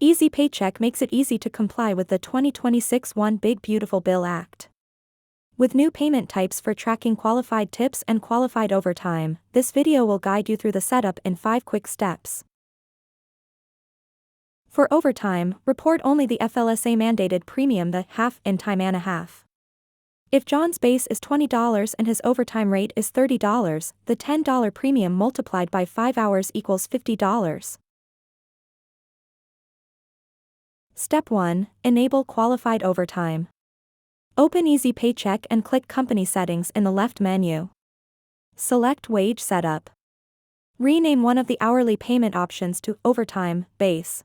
ezPaycheck makes it easy to comply with the 2026 One Big Beautiful Bill Act. With new payment types for tracking qualified tips and qualified overtime, this video will guide you through the setup in 5 quick steps. For overtime, report only the FLSA mandated premium, the half in time and a half. If John's base is $20 and his overtime rate is $30, the $10 premium multiplied by 5 hours equals $50. Step 1. Enable qualified overtime. Open ezPaycheck and click Company Settings in the left menu. Select Wage Setup. Rename one of the hourly payment options to Overtime Base.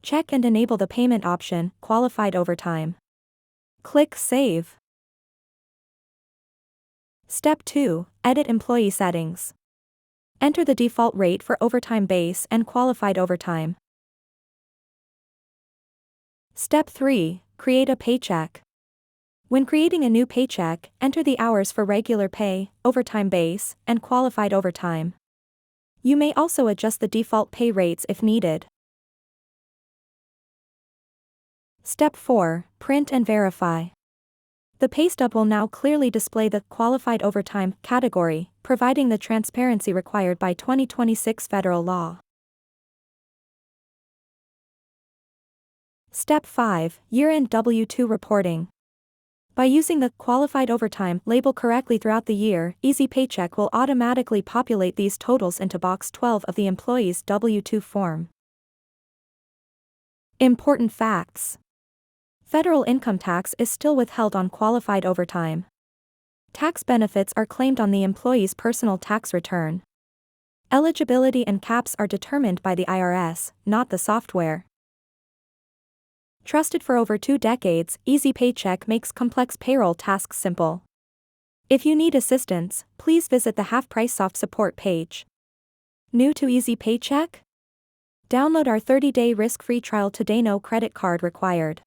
Check and enable the payment option, Qualified Overtime. Click Save. Step 2. Edit Employee Settings. Enter the default rate for Overtime Base and Qualified Overtime. Step 3. Create a paycheck. When creating a new paycheck, enter the hours for regular pay, overtime base, and qualified overtime. You may also adjust the default pay rates if needed. Step 4. Print and verify. The pay stub will now clearly display the qualified overtime category, providing the transparency required by 2026 federal law. Step 5. Year-end W-2 reporting. By using the qualified overtime label correctly throughout the year, ezPaycheck will automatically populate these totals into box 12 of the employee's W-2 form. Important facts. Federal income tax is still withheld on qualified overtime. Tax benefits are claimed on the employee's personal tax return. Eligibility and caps are determined by the IRS, not the software. Trusted for over 2 decades, ezPaycheck makes complex payroll tasks simple. If you need assistance, please visit the Halfpricesoft Support Page. New to ezPaycheck? Download our 30-day risk-free trial today. No credit card required.